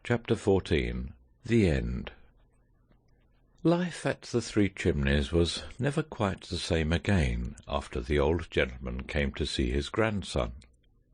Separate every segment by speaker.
Speaker 1: Chapter 14. The End. Life at the Three Chimneys was never quite the same again after the old gentleman came to see his grandson.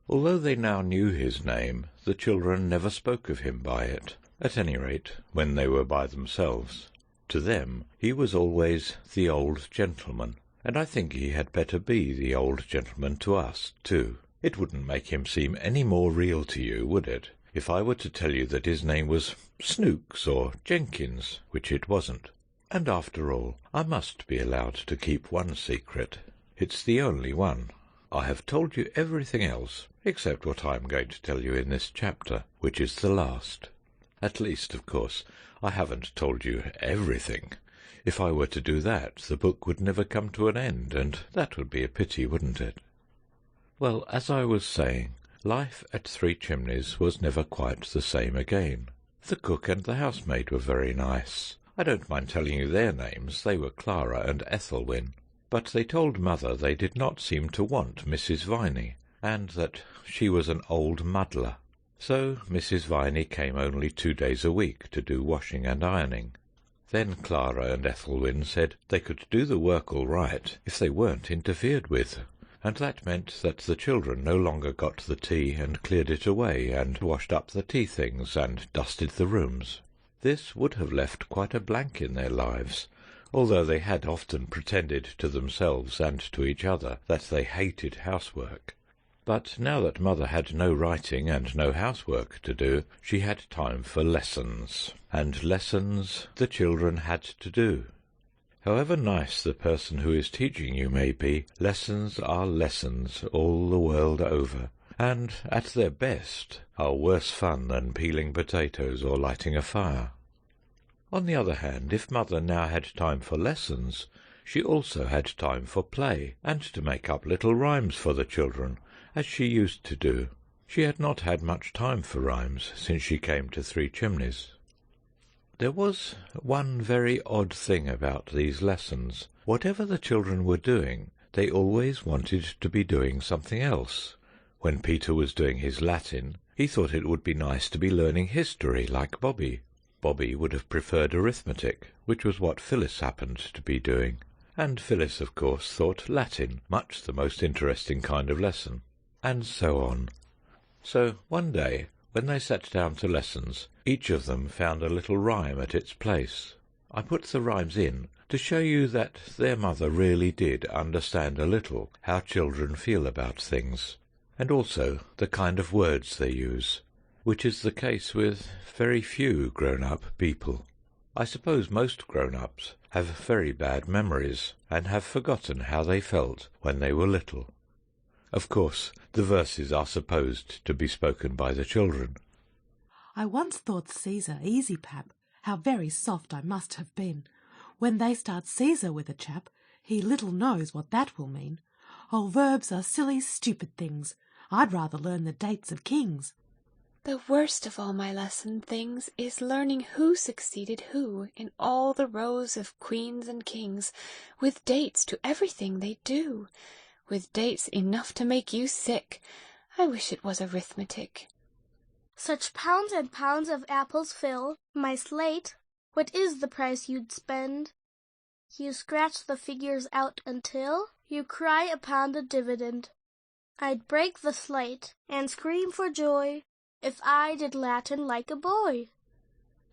Speaker 1: Although they now knew his name, the children never spoke of him by it, at any rate when they were by themselves. To them he was always the old gentleman, and I think he had better be the old gentleman to us, too. It wouldn't make him seem any more real to you, would it, if I were to tell you that his name was Snooks or Jenkins, which it wasn't? And after all, I must be allowed to keep one secret. It's the only one. I have told you everything else, except what I am going to tell you in this chapter, which is the last. At least, of course, I haven't told you everything. If I were to do that, the book would never come to an end, and that would be a pity, wouldn't it? Well, as I was saying, life at Three Chimneys was never quite the same again. The cook and the housemaid were very nice. I don't mind telling you their names. They were Clara and Ethelwyn. But they told Mother they did not seem to want Mrs. Viney, and that she was an old muddler. So Mrs. Viney came only 2 days a week to do washing and ironing. Then Clara and Ethelwyn said they could do the work all right if they weren't interfered with, and that meant that the children no longer got the tea and cleared it away and washed up the tea things and dusted the rooms. This would have left quite a blank in their lives, although they had often pretended to themselves and to each other that they hated housework. But now that Mother had no writing and no housework to do, she had time for lessons, and lessons the children had to do. However nice the person who is teaching you may be, lessons are lessons all the world over, and at their best are worse fun than peeling potatoes or lighting a fire. On the other hand, if Mother now had time for lessons, she also had time for play, and to make up little rhymes for the children, as she used to do. She had not had much time for rhymes since she came to Three Chimneys. There was one very odd thing about these lessons. Whatever the children were doing, they always wanted to be doing something else. When Peter was doing his Latin, he thought it would be nice to be learning history like Bobby. Bobby would have preferred arithmetic, which was what Phyllis happened to be doing. And Phyllis, of course, thought Latin much the most interesting kind of lesson. And so on. So one day, when they sat down to lessons, each of them found a little rhyme at its place. I put the rhymes in to show you that their mother really did understand a little how children feel about things, and also the kind of words they use, which is the case with very few grown-up people. I suppose most grown-ups have very bad memories, and have forgotten how they felt when they were little. Of course, the verses are supposed to be spoken by the children.
Speaker 2: I once thought Caesar easy, Pap. How very soft I must have been. When they start Caesar with a chap, he little knows what that will mean. Oh, verbs are silly, stupid things. I'd rather learn the dates of kings.
Speaker 3: The worst of all my lesson things is learning who succeeded who in all the rows of queens and kings, with dates to everything they do, with dates enough to make you sick. I wish it was arithmetic.
Speaker 4: Such pounds and pounds of apples fill my slate. What is the price you'd spend? You scratch the figures out until you cry upon the dividend. I'd break the slate and scream for joy if I did Latin like a boy.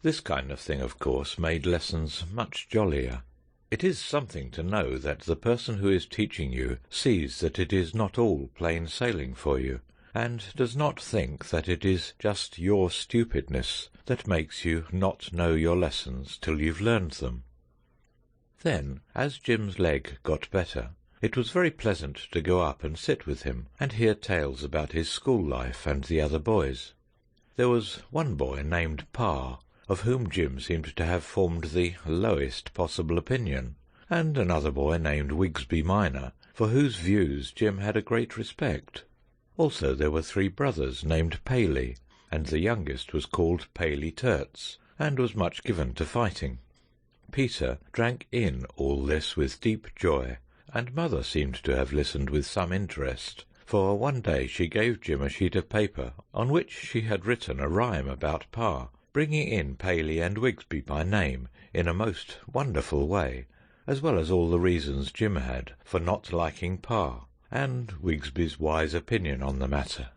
Speaker 1: This kind of thing, of course, made lessons much jollier. It is something to know that the person who is teaching you sees that it is not all plain sailing for you, and does not think that it is just your stupidness that makes you not know your lessons till you've learned them. Then, as Jim's leg got better, it was very pleasant to go up and sit with him and hear tales about his school life and the other boys. There was one boy named Pa, of whom Jim seemed to have formed the lowest possible opinion, and another boy named Wigsby Minor, for whose views Jim had a great respect. Also there were 3 brothers named Paley, and the youngest was called Paley Terts, and was much given to fighting. Peter drank in all this with deep joy, and Mother seemed to have listened with some interest, for one day she gave Jim a sheet of paper on which she had written a rhyme about Pa, bringing in Paley and Wigsby by name in a most wonderful way, as well as all the reasons Jim had for not liking Pa, and Wigsby's wise opinion on the matter.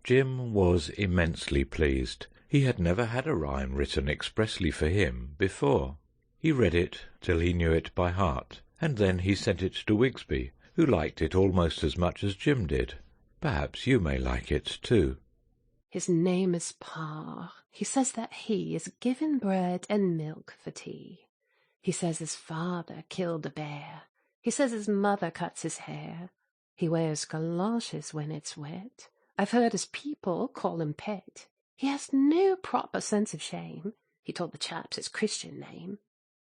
Speaker 1: Jim was immensely pleased. He had never had a rhyme written expressly for him before. He read it till he knew it by heart, and then he sent it to Wigsby, who liked it almost as much as Jim did. Perhaps you may like it too.
Speaker 5: His name is Pa. He says that he is given bread and milk for tea. He says his father killed a bear. He says his mother cuts his hair. He wears galoshes when it's wet. I've heard his people call him Pet. He has no proper sense of shame. He told the chaps his Christian name.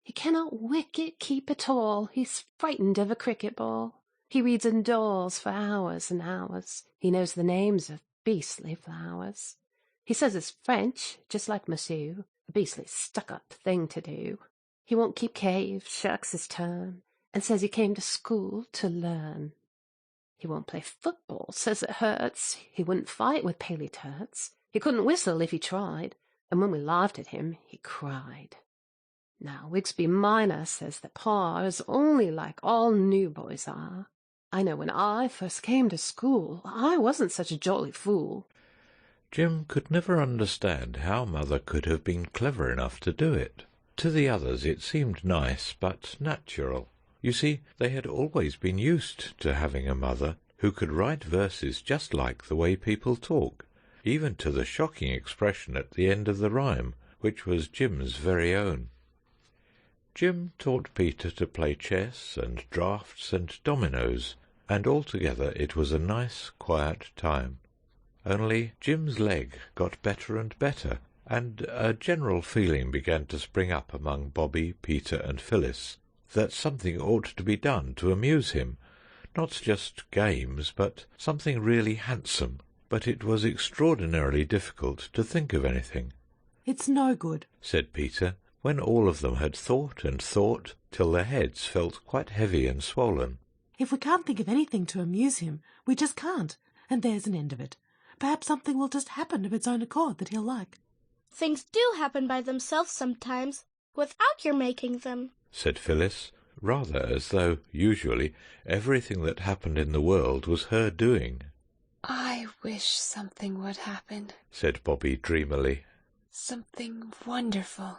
Speaker 5: He cannot wicket keep at all. He's frightened of a cricket ball. He reads indoors for hours and hours. He knows the names of beastly flowers. He says his French, just like Monsieur, a beastly stuck-up thing to do. He won't keep cave, shucks his turn, and says he came to school to learn. He won't play football, says it hurts. He wouldn't fight with Paley Turts. He couldn't whistle if he tried, and when we laughed at him, he cried. Now, Wigsby minor says that Pa is only like all new boys are. I know when I first came to school, I wasn't such a jolly fool.
Speaker 1: Jim could never understand how Mother could have been clever enough to do it. To the others it seemed nice, but natural. You see, they had always been used to having a mother who could write verses just like the way people talk, even to the shocking expression at the end of the rhyme, which was Jim's very own. Jim taught Peter to play chess and draughts and dominoes, and altogether it was a nice, quiet time. Only Jim's leg got better and better, and a general feeling began to spring up among Bobby, Peter, and Phyllis that something ought to be done to amuse him, not just games, but something really handsome. But it was extraordinarily difficult to think of anything.
Speaker 2: "It's no good,"
Speaker 1: said Peter, when all of them had thought and thought till their heads felt quite heavy and swollen.
Speaker 2: "If we can't think of anything to amuse him, we just can't, and there's an end of it. Perhaps something will just happen of its own accord that he'll like."
Speaker 4: Things do happen by themselves sometimes, without your making them,
Speaker 1: said Phyllis, rather as though, usually, everything that happened in the world was her doing.
Speaker 3: I wish something would happen,
Speaker 1: said Bobby dreamily.
Speaker 3: Something wonderful.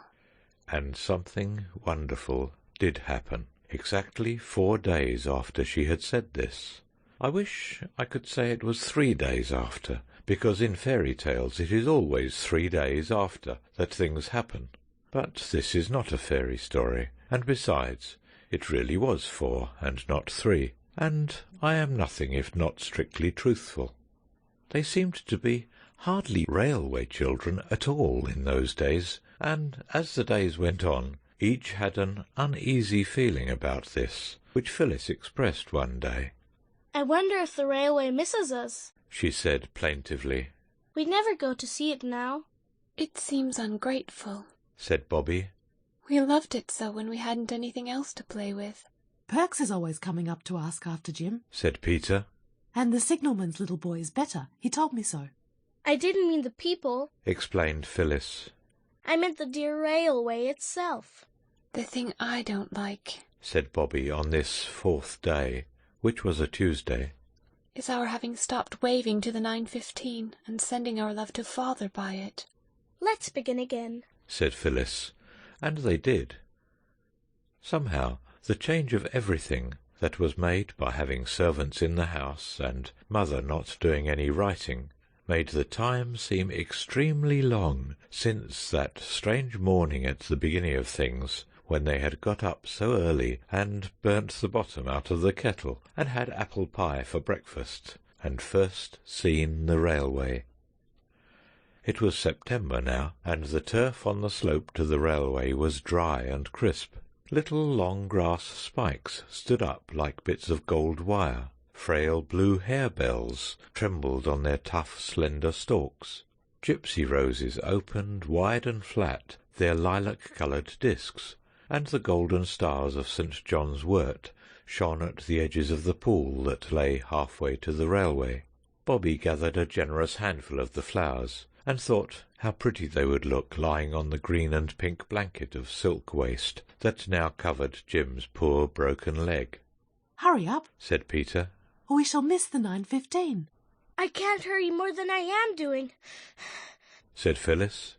Speaker 1: And something wonderful did happen, exactly 4 days after she had said this. I wish I could say it was 3 days after, because in fairy tales it is always 3 days after that things happen. But this is not a fairy story, and besides, it really was 4 and not 3, and I am nothing if not strictly truthful. They seemed to be hardly railway children at all in those days, and as the days went on, each had an uneasy feeling about this, which Phyllis expressed one day.
Speaker 4: "I wonder if the railway misses us,"
Speaker 1: she said plaintively.
Speaker 4: "We never go to see it now."
Speaker 3: It seems ungrateful,
Speaker 1: said Bobby.
Speaker 3: We loved it so when we hadn't anything else to play with.
Speaker 2: "Perks is always coming up to ask after Jim,
Speaker 1: said Peter.
Speaker 2: And the signalman's little boy is better. He told me so."
Speaker 4: "I didn't mean the people,"
Speaker 1: explained Phyllis.
Speaker 4: "I meant the dear railway itself."
Speaker 3: The thing I don't like,
Speaker 1: said Bobby on this 4th day, which was a Tuesday,
Speaker 3: is our having stopped waving to the 9:15 and sending our love to Father by it.
Speaker 4: "Let's begin again,"
Speaker 1: said Phyllis, and they did. Somehow the change of everything that was made by having servants in the house and Mother not doing any writing made the time seem extremely long since that strange morning at the beginning of things, when they had got up so early and burnt the bottom out of the kettle and had apple pie for breakfast and first seen the railway. It was September now, and the turf on the slope to the railway was dry and crisp. Little long grass spikes stood up like bits of gold wire. Frail blue harebells trembled on their tough, slender stalks. Gypsy roses opened wide and flat their lilac-coloured discs, and the golden stars of St. John's Wort shone at the edges of the pool that lay halfway to the railway. Bobby gathered a generous handful of the flowers, and thought how pretty they would look lying on the green and pink blanket of silk waste that now covered Jim's poor broken leg.
Speaker 2: Hurry up,
Speaker 1: said Peter,
Speaker 2: or we shall miss the 9:15.
Speaker 4: I can't hurry more than I am doing,
Speaker 1: said Phyllis.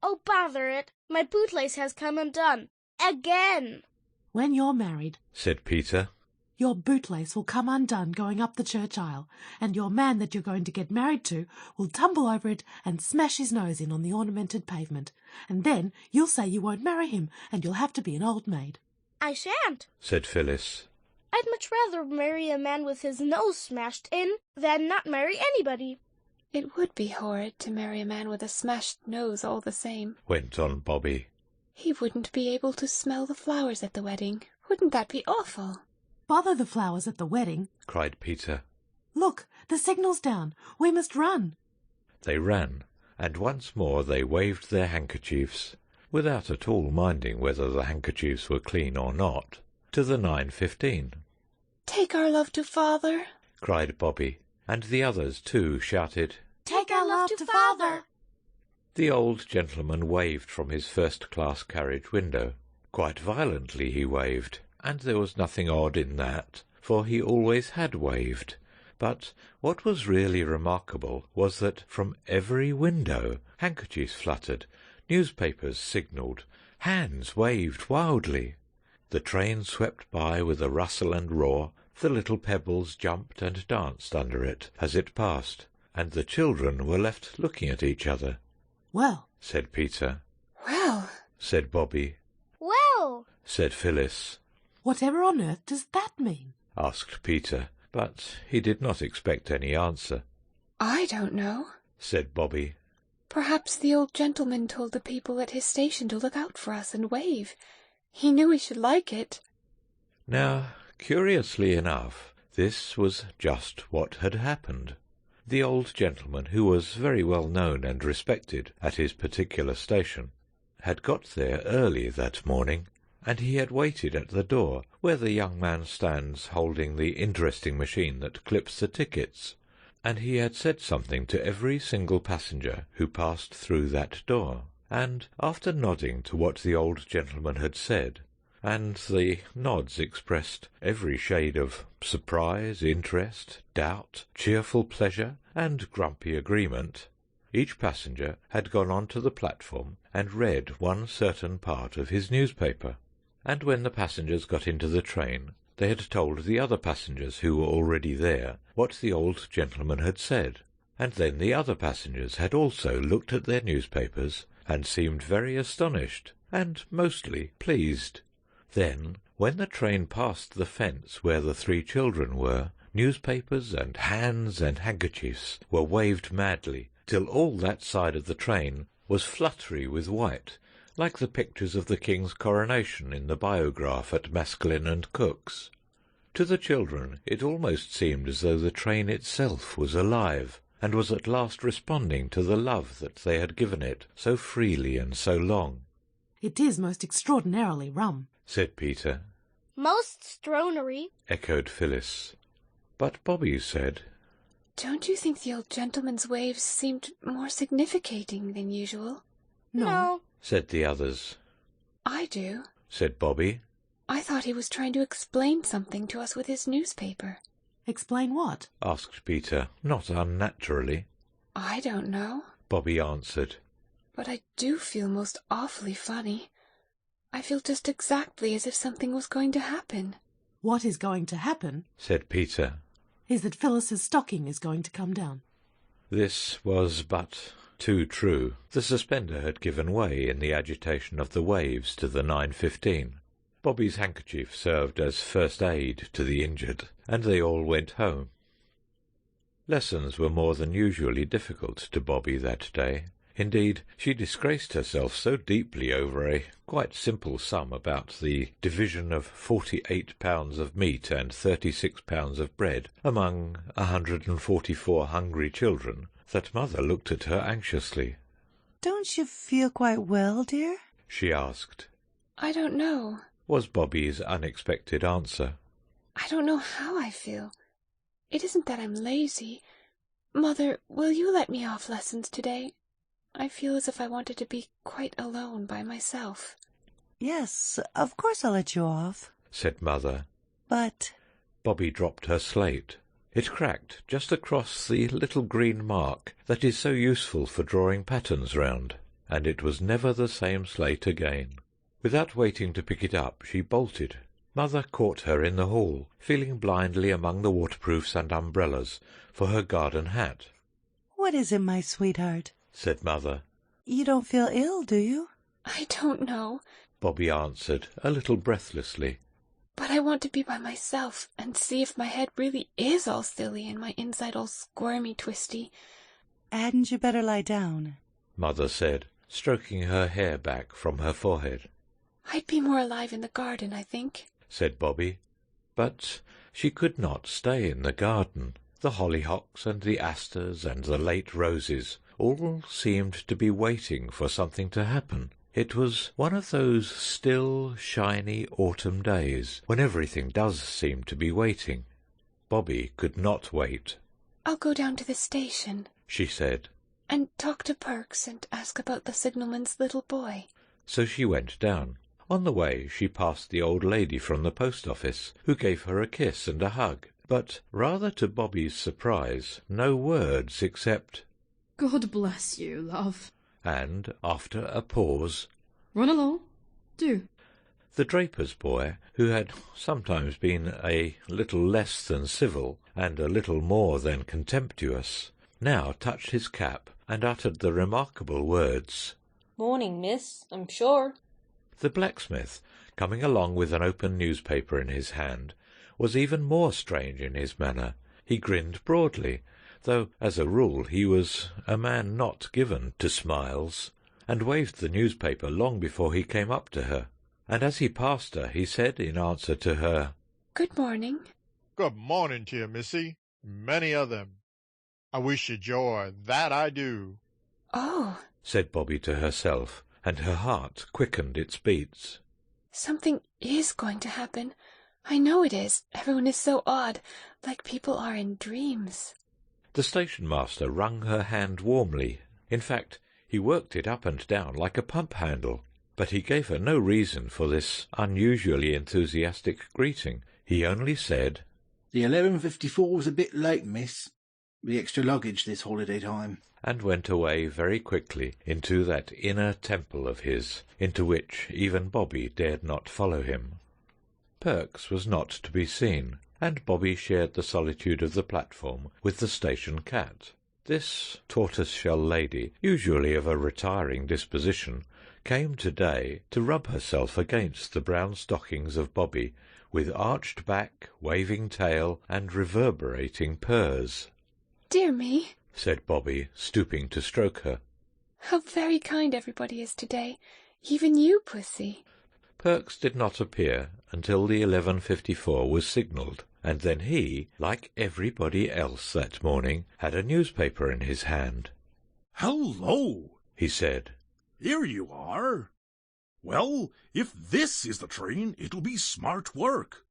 Speaker 4: Oh, bother it. My bootlace has come undone. Again.
Speaker 2: When you're married,
Speaker 1: said Peter,
Speaker 2: your bootlace will come undone going up the church aisle, and your man that you're going to get married to will tumble over it and smash his nose in on the ornamented pavement. And then you'll say you won't marry him, and you'll have to be an old maid.
Speaker 4: I shan't,
Speaker 1: said Phyllis.
Speaker 4: I'd much rather marry a man with his nose smashed in than not marry anybody.
Speaker 3: It would be horrid to marry a man with a smashed nose all the same,
Speaker 1: went on Bobby.
Speaker 3: He wouldn't be able to smell the flowers at the wedding. Wouldn't that be awful?
Speaker 2: Bother the flowers at the wedding,
Speaker 1: cried Peter.
Speaker 2: Look, the signal's down. We must run.
Speaker 1: They ran, and once more they waved their handkerchiefs, without at all minding whether the handkerchiefs were clean or not, to the 9:15.
Speaker 3: Take our love to father,
Speaker 1: cried Bobby, and the others too shouted,
Speaker 4: Take our love to father.
Speaker 1: The old gentleman waved from his first-class carriage window. Quite violently he waved, and there was nothing odd in that, for he always had waved. But what was really remarkable was that from every window handkerchiefs fluttered, newspapers signalled, hands waved wildly. The train swept by with a rustle and roar, the little pebbles jumped and danced under it as it passed, and the children were left looking at each other.
Speaker 2: Well,
Speaker 1: said Peter.
Speaker 3: Well,
Speaker 1: said Bobby.
Speaker 4: Well,
Speaker 1: said Phyllis.
Speaker 2: Whatever on earth does that mean?
Speaker 1: Asked Peter, but he did not expect any answer.
Speaker 3: I don't know,
Speaker 1: said Bobby.
Speaker 3: Perhaps the old gentleman told the people at his station to look out for us and wave. He knew we should like it.
Speaker 1: Now, curiously enough, this was just what had happened. The old gentleman, who was very well known and respected at his particular station, had got there early that morning, and he had waited at the door where the young man stands holding the interesting machine that clips the tickets, and he had said something to every single passenger who passed through that door, and after nodding to what the old gentleman had said, and the nods expressed every shade of surprise, interest, doubt, cheerful pleasure, and grumpy agreement, each passenger had gone on to the platform and read one certain part of his newspaper. And when the passengers got into the train, they had told the other passengers who were already there what the old gentleman had said, and then the other passengers had also looked at their newspapers and seemed very astonished and mostly pleased. Then, when the train passed the fence where the three children were, newspapers and hands and handkerchiefs were waved madly, till all that side of the train was fluttery with white, like the pictures of the king's coronation in the biograph at Maskelyne and Cook's. To the children it almost seemed as though the train itself was alive, and was at last responding to the love that they had given it so freely and so long.
Speaker 2: It is most extraordinarily rum,
Speaker 1: said Peter.
Speaker 4: Most stronery,
Speaker 1: echoed Phyllis. But Bobby said,
Speaker 3: Don't you think the old gentleman's waves seemed more significating than usual?
Speaker 4: No,
Speaker 1: said the others.
Speaker 3: I do,
Speaker 1: said Bobby.
Speaker 3: I thought he was trying to explain something to us with his newspaper.
Speaker 2: Explain what?
Speaker 1: Asked Peter, not unnaturally.
Speaker 3: I don't know,
Speaker 1: Bobby answered.
Speaker 3: But I do feel most awfully funny. I feel just exactly as if something was going to happen.
Speaker 2: What is going to happen,
Speaker 1: said Peter,
Speaker 2: is that Phyllis's stocking is going to come down.
Speaker 1: This was but too true. The suspender had given way in the agitation of the waves to the 9:15. Bobby's handkerchief served as first aid to the injured, and they all went home. Lessons were more than usually difficult to Bobby that day. Indeed, she disgraced herself so deeply over a quite simple sum about the division of 48 pounds of meat and 36 pounds of bread among 144 hungry children that Mother looked at her anxiously.
Speaker 6: "Don't you feel quite well, dear?"
Speaker 1: she asked.
Speaker 3: I don't know.
Speaker 1: Was Bobby's unexpected answer.
Speaker 3: I don't know how I feel. It isn't that I'm lazy. Mother, will you let me off lessons today? I feel as if I wanted to be quite alone by myself.
Speaker 6: Yes, of course I'll let you off.
Speaker 1: said Mother.
Speaker 6: But
Speaker 1: Bobby dropped her slate. It cracked just across the little green mark that is so useful for drawing patterns round, and it was never the same slate again. Without waiting to pick it up, she bolted. Mother caught her in the hall, feeling blindly among the waterproofs and umbrellas for her garden hat.
Speaker 6: what is it, my sweetheart?
Speaker 1: said Mother.
Speaker 6: You don't feel ill, do you?
Speaker 3: I don't know,
Speaker 1: Bobby answered, a little breathlessly.
Speaker 3: but I want to be by myself and see if my head really is all silly and my inside all squirmy twisty.
Speaker 6: Hadn't you better lie down?
Speaker 1: Mother said, stroking her hair back from her forehead.
Speaker 3: I'd be more alive in the garden, I think.
Speaker 1: said Bobby. But she could not stay in the garden. The hollyhocks and the asters and the late roses all seemed to be waiting for something to happen. It was one of those still, shiny autumn days when everything does seem to be waiting. Bobby could not wait.
Speaker 3: I'll go down to the station,
Speaker 1: she said.
Speaker 3: and talk to Perks and ask about the signalman's little boy.
Speaker 1: So she went down. On the way she passed the old lady from the post office, who gave her a kiss and a hug, but, rather to Bobby's surprise, no words except,
Speaker 7: God bless you, love.
Speaker 1: and, after a pause,
Speaker 7: Run along. Do.
Speaker 1: the draper's boy, who had sometimes been a little less than civil and a little more than contemptuous, now touched his cap and uttered the remarkable words.
Speaker 8: Morning, miss, I'm sure.
Speaker 1: The blacksmith, coming along with an open newspaper in his hand, was even more strange in his manner. He grinned broadly, though as a rule he was a man not given to smiles, and waved the newspaper long before he came up to her. And as he passed her, he said in answer to her,
Speaker 3: Good morning.
Speaker 9: Good morning to you, missy. Many of them. I wish you joy, that I do.
Speaker 3: Oh,
Speaker 1: said Bobby to herself, and her heart quickened its beats.
Speaker 3: something is going to happen. I know it is. Everyone is so odd, like people are in dreams.
Speaker 1: The station-master wrung her hand warmly. In fact, he worked it up and down like a pump handle, but he gave her no reason for this unusually enthusiastic greeting. He only said,
Speaker 10: The 11:54 was a bit late, miss. The extra luggage this holiday time.
Speaker 1: and went away very quickly into that inner temple of his, into which even Bobby dared not follow him. Perks was not to be seen, and Bobby shared the solitude of the platform with the station cat. This tortoise-shell lady, usually of a retiring disposition, came to-day to rub herself against the brown stockings of Bobby with arched back, waving tail, and reverberating purrs.
Speaker 3: Dear me,
Speaker 1: said Bobby, stooping to stroke her.
Speaker 3: how very kind everybody is today. Even you, Pussy.
Speaker 1: Perks did not appear until the 11:54 was signalled, and then he, like everybody else that morning, had a newspaper in his hand.
Speaker 11: Hello,
Speaker 1: he said.
Speaker 11: here you are. Well, if this is the train, it'll be smart work.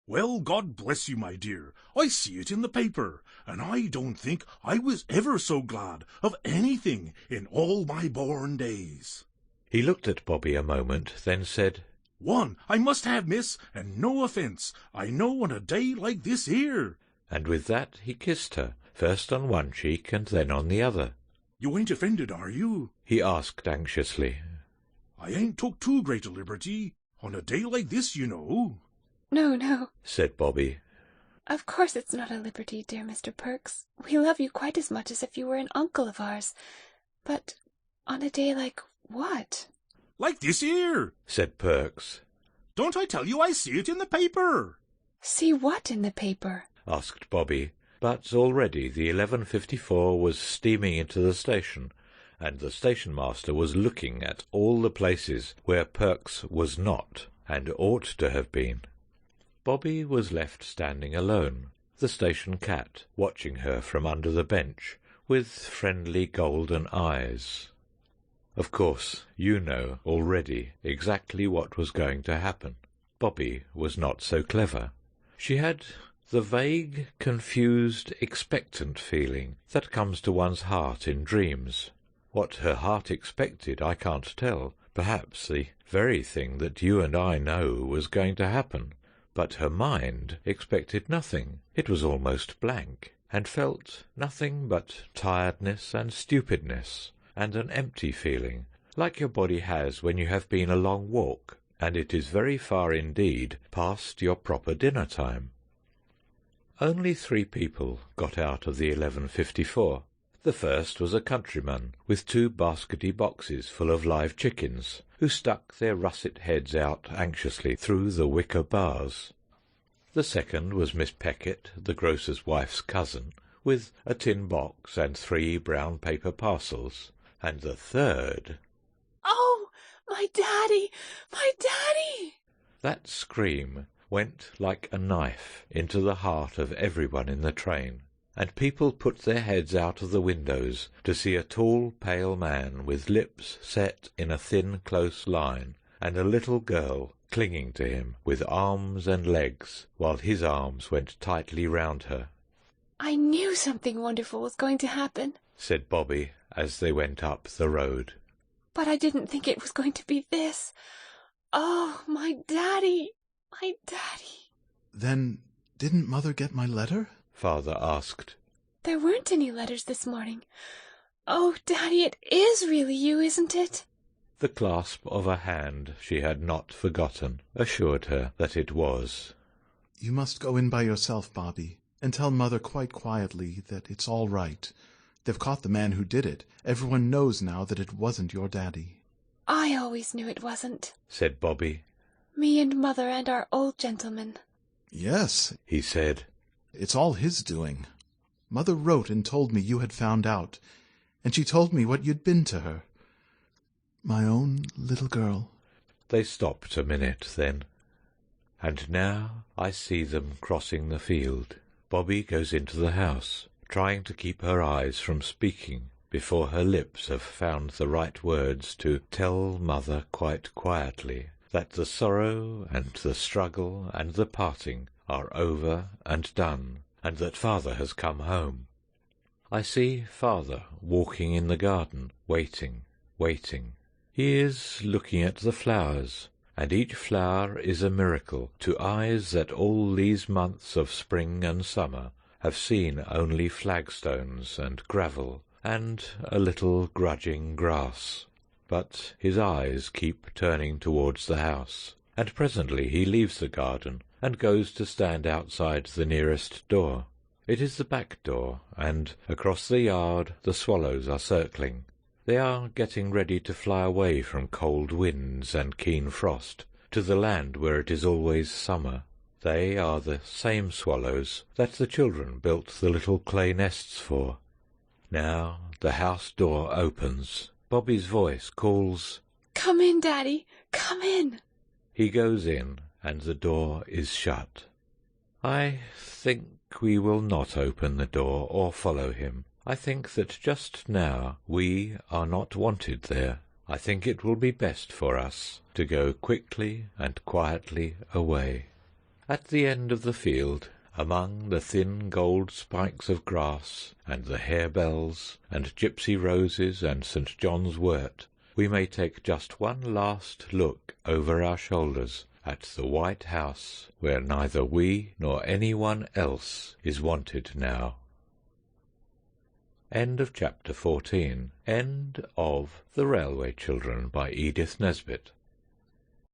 Speaker 11: Well, God bless you, my dear. I see it in the paper, and I don't think I was ever so glad of anything in all my born days.
Speaker 1: He looked at Bobby a moment, then said,
Speaker 11: One I must have, miss, and no offence. I know on a day like this here.
Speaker 1: and with that he kissed her, first on one cheek and then on the other.
Speaker 11: You ain't offended, are you?
Speaker 1: He asked anxiously.
Speaker 11: I ain't took too great a liberty. On a day like this, you know.
Speaker 3: No,
Speaker 1: said Bobby.
Speaker 3: of course it's not a liberty, dear Mr. Perks. We love you quite as much as if you were an uncle of ours. But on a day like what?
Speaker 11: Like this here,
Speaker 1: said Perks.
Speaker 11: Don't I tell you I see it in the paper?
Speaker 3: See what in the paper?
Speaker 1: Asked Bobby, but already the 11:54 was steaming into the station, and the station-master was looking at all the places where Perks was not and ought to have been. Bobby was left standing alone, the station cat watching her from under the bench with friendly golden eyes. Of course, you know already exactly what was going to happen. Bobby was not so clever. She had the vague, confused, expectant feeling that comes to one's heart in dreams. What her heart expected I can't tell, perhaps the very thing that you and I know was going to happen. But her mind expected nothing. It was almost blank, and felt nothing but tiredness and stupidness, and an empty feeling, like your body has when you have been a long walk, and it is very far indeed past your proper dinner time. Only 3 people got out of the 11:54. The first was a countryman with 2 baskety boxes full of live chickens, who stuck their russet heads out anxiously through the wicker bars. The second was Miss Peckett, the grocer's wife's cousin, with a tin box and 3 brown paper parcels. And the third—
Speaker 3: "Oh, my daddy! My daddy!"
Speaker 1: That scream went like a knife into the heart of everyone in the train, and people put their heads out of the windows to see a tall, pale man with lips set in a thin, close line, and a little girl clinging to him with arms and legs, while his arms went tightly round her.
Speaker 3: "I knew something wonderful was going to happen,"
Speaker 1: said Bobby as they went up the road.
Speaker 3: "but I didn't think it was going to be this. Oh, my daddy! My daddy!"
Speaker 12: Then didn't Mother get my letter?
Speaker 1: Father asked.
Speaker 3: "There weren't any letters this morning. Oh, Daddy, it is really you, isn't it?"
Speaker 1: The clasp of a hand she had not forgotten assured her that it was.
Speaker 12: You must go in by yourself, Bobby, and tell Mother quite quietly that it's all right. They've caught the man who did it. Everyone knows now that it wasn't your daddy.
Speaker 3: "I always knew it wasn't,"
Speaker 1: said Bobby.
Speaker 3: "Me and Mother and our old gentleman."
Speaker 12: Yes,
Speaker 1: he said.
Speaker 12: It's all his doing. Mother wrote and told me you had found out, and she told me what you'd been to her. My own little girl.
Speaker 1: They stopped a minute then, and now I see them crossing the field. Bobby goes into the house, trying to keep her eyes from speaking before her lips have found the right words to tell Mother quite quietly that the sorrow and the struggle and the parting are over and done, and that Father has come home. I see Father walking in the garden, waiting. He is looking at the flowers, and each flower is a miracle to eyes that all these months of spring and summer have seen only flagstones and gravel and a little grudging grass. But his eyes keep turning towards the house, and presently he leaves the garden and goes to stand outside the nearest door. It is the back door, and across the yard the swallows are circling. They are getting ready to fly away from cold winds and keen frost to the land where it is always summer. They are the same swallows that the children built the little clay nests for. Now the house door opens. Bobby's voice calls,
Speaker 3: "Come in, Daddy, come in."
Speaker 1: He goes in, and the door is shut. I think we will not open the door or follow him. I think that just now we are not wanted there. I think it will be best for us to go quickly and quietly away. At the end of the field, among the thin gold spikes of grass and the harebells and gypsy roses and St. John's wort, we may take just one last look over our shoulders at the white house where neither we nor anyone else is wanted now. End of chapter 14. End of The Railway Children by Edith Nesbit.